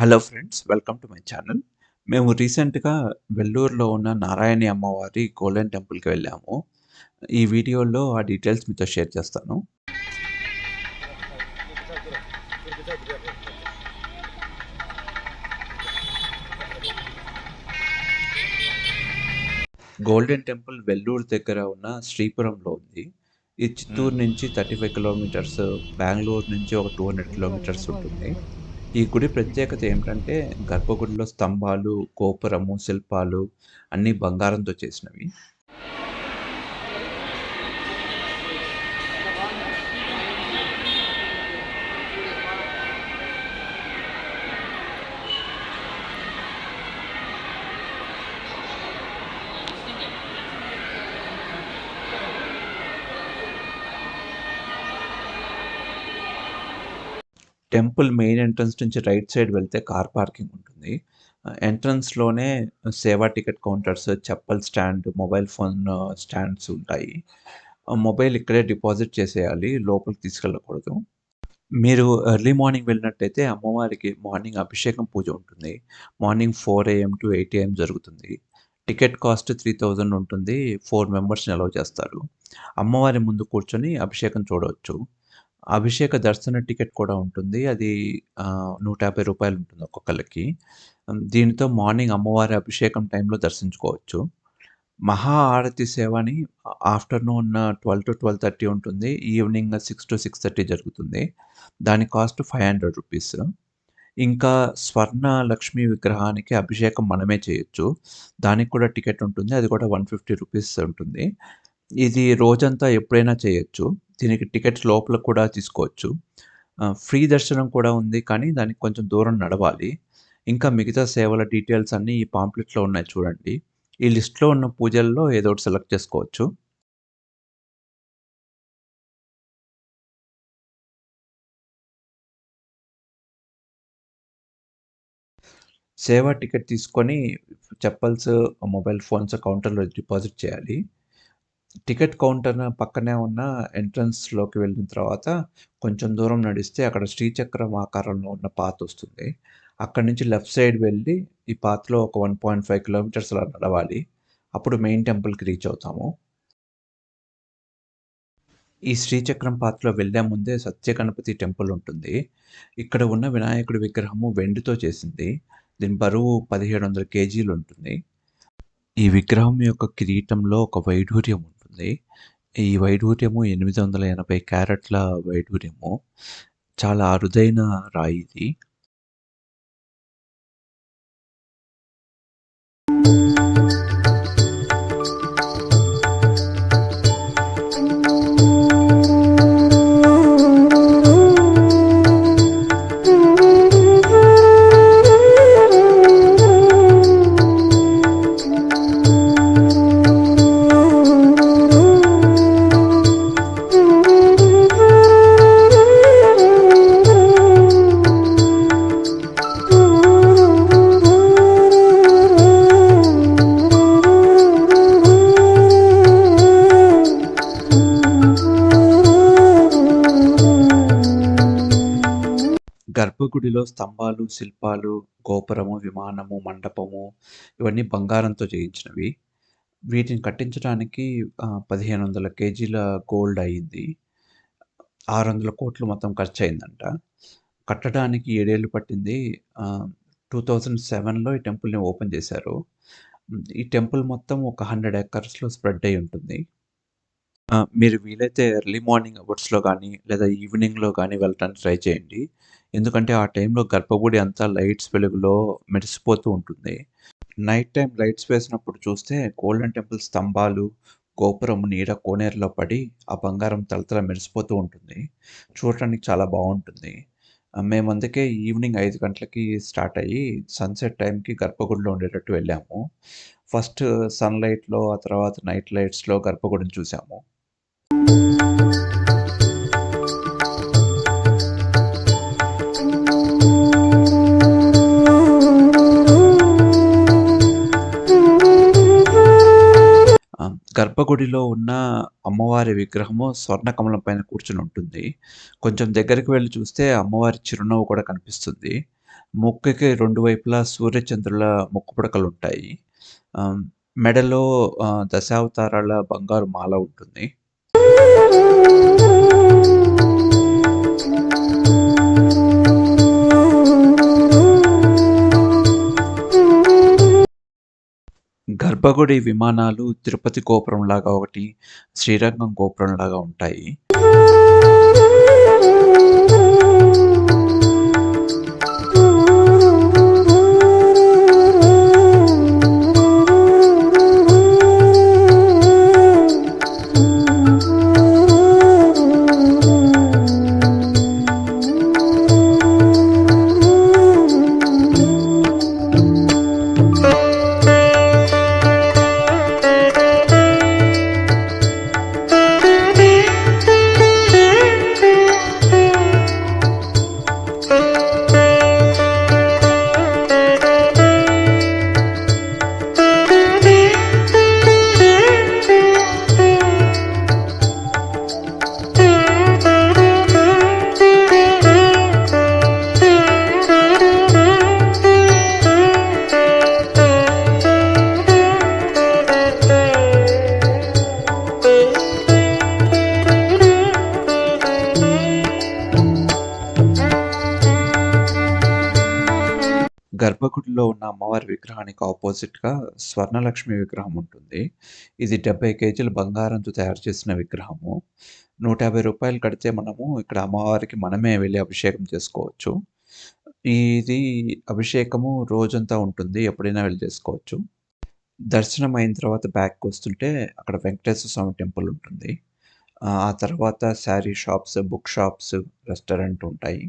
Hello friends, welcome to my channel. మేము రీసెంట్‌గా వెల్లూరులో ఉన్న నారాయణి అమ్మవారి గోల్డెన్ టెంపుల్‌కి వెళ్ళాము. ఈ వీడియోలో ఆ డీటెయిల్స్ మీతో షేర్ చేస్తాను. గోల్డెన్ టెంపుల్ వెల్లూరు దగ్గర ఉన్న శ్రీపురంలో ఉంది. ఇది చిత్తూరు నుంచి 35 కిలోమీటర్స్, బెంగుళూరు నుంచి ఒక 200 కిలోమీటర్స్ ఉంటుంది. ఈ గుడి ప్రత్యేకత ఏమిటంటే గర్భగుడిలో స్తంభాలు, గోపురము, శిల్పాలు అన్నీ బంగారంతో చేసినవి. టెంపుల్ మెయిన్ ఎంట్రన్స్ నుంచి రైట్ సైడ్ వెళ్తే కార్ పార్కింగ్ ఉంటుంది. ఎంట్రన్స్‌లోనే seva ticket counters, chappal stand, mobile phone stands ఉంటాయి. మొబైల్ ఇక్కడే డిపాజిట్ చేసేయాలి. లోపలికి తీసుకెళ్ళకూడదు. మీరు ఎర్లీ మార్నింగ్ వెళ్ళినట్టయితే అమ్మవారికి మార్నింగ్ అభిషేకం పూజ ఉంటుంది. మార్నింగ్ 4 ఏఎం టు 8 ఏఎం జరుగుతుంది. టికెట్ కాస్ట్ 3000 ఉంటుంది. 4 మెంబర్స్‌ని అలౌ చేస్తారు. అమ్మవారి ముందు కూర్చొని అభిషేకం చూడవచ్చు. అభిషేక దర్శన టికెట్ కూడా ఉంటుంది. అది రూ. 150 ఉంటుంది ఒక్కొక్కళ్ళకి. దీనితో మార్నింగ్ అమ్మవారి అభిషేకం టైంలో దర్శించుకోవచ్చు. మహా ఆరతి సేవని ఆఫ్టర్‌నూన్ 12-12:30 ఉంటుంది. ఈవినింగ్ 6-6:30 జరుగుతుంది. దాని కాస్ట్ రూ. 500. ఇంకా స్వర్ణ లక్ష్మి విగ్రహానికి అభిషేకం మనమే చేయొచ్చు. దానికి కూడా టికెట్ ఉంటుంది. అది కూడా రూ. 150 ఉంటుంది. ఇది రోజంతా ఎప్పుడైనా చేయొచ్చు. దీనికి టికెట్స్ లోపల కూడా తీసుకోవచ్చు. ఫ్రీ దర్శనం కూడా ఉంది. కానీ దానికి కొంచెం దూరం నడవాలి. ఇంకా మిగతా సేవల డీటెయిల్స్ అన్నీ ఈ పాంప్లెట్‌లో ఉన్నాయి చూడండి. ఈ లిస్ట్‌లో ఉన్న పూజల్లో ఏదో ఒకటి సెలెక్ట్ చేసుకోవచ్చు. సేవా టికెట్ తీసుకొని చెప్పల్స్, మొబైల్ ఫోన్స్ కౌంటర్‌లో డిపాజిట్ చేయాలి. టికెట్ కౌంటర్ పక్కనే ఉన్న ఎంట్రన్స్‌లోకి వెళ్ళిన తర్వాత కొంచెం దూరం నడిస్తే అక్కడ శ్రీచక్రం ఆకారంలో ఉన్న పాత్ వస్తుంది. అక్కడి నుంచి లెఫ్ట్ సైడ్ వెళ్ళి ఈ పాత్‌లో ఒక 1.5 కిలోమీటర్స్ అలా నడవాలి. అప్పుడు మెయిన్ టెంపుల్‌కి రీచ్ అవుతాము. ఈ శ్రీచక్రం పాత్‌లో వెళ్ళే ముందే సత్యగణపతి టెంపుల్ ఉంటుంది. ఇక్కడ ఉన్న వినాయకుడి విగ్రహము వెండితో చేసింది. దీని బరువు 1700 కేజీలు ఉంటుంది. ఈ విగ్రహం యొక్క కిరీటంలో ఒక వైఢూర్యం ఉంటుంది. ఈ వైఢూర్యము 880 క్యారెట్ల వైఢూర్యము. చాలా అరుదైన రాయి ఇది. గర్భగుడిలో స్తంభాలు, శిల్పాలు, గోపురము, విమానము, మండపము ఇవన్నీ బంగారంతో చేయించినవి. వీటిని కట్టించడానికి 1500 కేజీల గోల్డ్ అయింది. 600 కోట్లు మొత్తం ఖర్చయిందంట. కట్టడానికి 7 ఏళ్ళు పట్టింది. 2007లో ఈ టెంపుల్‌ని ఓపెన్ చేశారు. ఈ టెంపుల్ మొత్తం ఒక 100 ఎకర్స్‌లో స్ప్రెడ్ అయ్యి ఉంటుంది. మీరు వీలైతే ఎర్లీ మార్నింగ్ అవర్స్‌లో గానీ, లేదా ఈవినింగ్‌లో గానీ వెళ్ళటానికి ట్రై చేయండి. ఎందుకంటే, ఆ టైంలో గర్భగుడి అంతా లైట్స్ వెలుగులో మెరిసిపోతూ ఉంటుంది. నైట్ టైమ్ లైట్స్ వేసినప్పుడు చూస్తే గోల్డెన్ టెంపుల్ స్తంభాలు, గోపురం నీడ కోనేరులో పడి, ఆ బంగారం తళతళ మెరిసిపోతూ ఉంటుంది. చూడటానికి చాలా బావుంటుంది. మేము అందుకే ఈవినింగ్ 5 గంటలకి స్టార్ట్ అయ్యి, సన్‌సెట్ టైంకి గర్భగుడిలో ఉండేటట్టు వెళ్ళాము. ఫస్ట్ సన్‌లైట్‌లో, ఆ తర్వాత నైట్ లైట్స్‌లో గర్భగుడిని చూసాము. గర్భగుడిలో ఉన్న అమ్మవారి విగ్రహము స్వర్ణ కమలం పైన కూర్చొని ఉంటుంది. కొంచెం దగ్గరికి వెళ్లి చూస్తే అమ్మవారి చిరునవ్వు కూడా కనిపిస్తుంది. ముక్కుకి 2 వైపులా సూర్యచంద్రుల ముక్కుపుడకలుంటాయి. ఆహ్, మెడలో దశావతారాల బంగారు మాల ఉంటుంది. గర్భగుడి విమానాలు తిరుపతి గోపురంలాగా ఒకటి, శ్రీరంగం గోపురంలాగా ఉంటాయి. గర్భగుడిలో ఉన్న అమ్మవారి విగ్రహానికి ఆపోజిట్‌గా స్వర్ణలక్ష్మి విగ్రహం ఉంటుంది. ఇది 70 కేజీల బంగారంతో తయారు చేసిన విగ్రహము. రూ. 150 కడితే మనము ఇక్కడ అమ్మవారికి మనమే వెళ్లి అభిషేకం చేసుకోవచ్చు. ఇది అభిషేకము రోజంతా ఉంటుంది. ఎప్పుడైనా వెళ్లి చేసుకోవచ్చు. దర్శనం అయిన తర్వాత బ్యాక్‌కొస్తుంటే అక్కడ వెంకటేశ్వర స్వామి టెంపుల్ ఉంటుంది. ఆ తర్వాత sari shops, book shops, restaurant ఉంటాయి.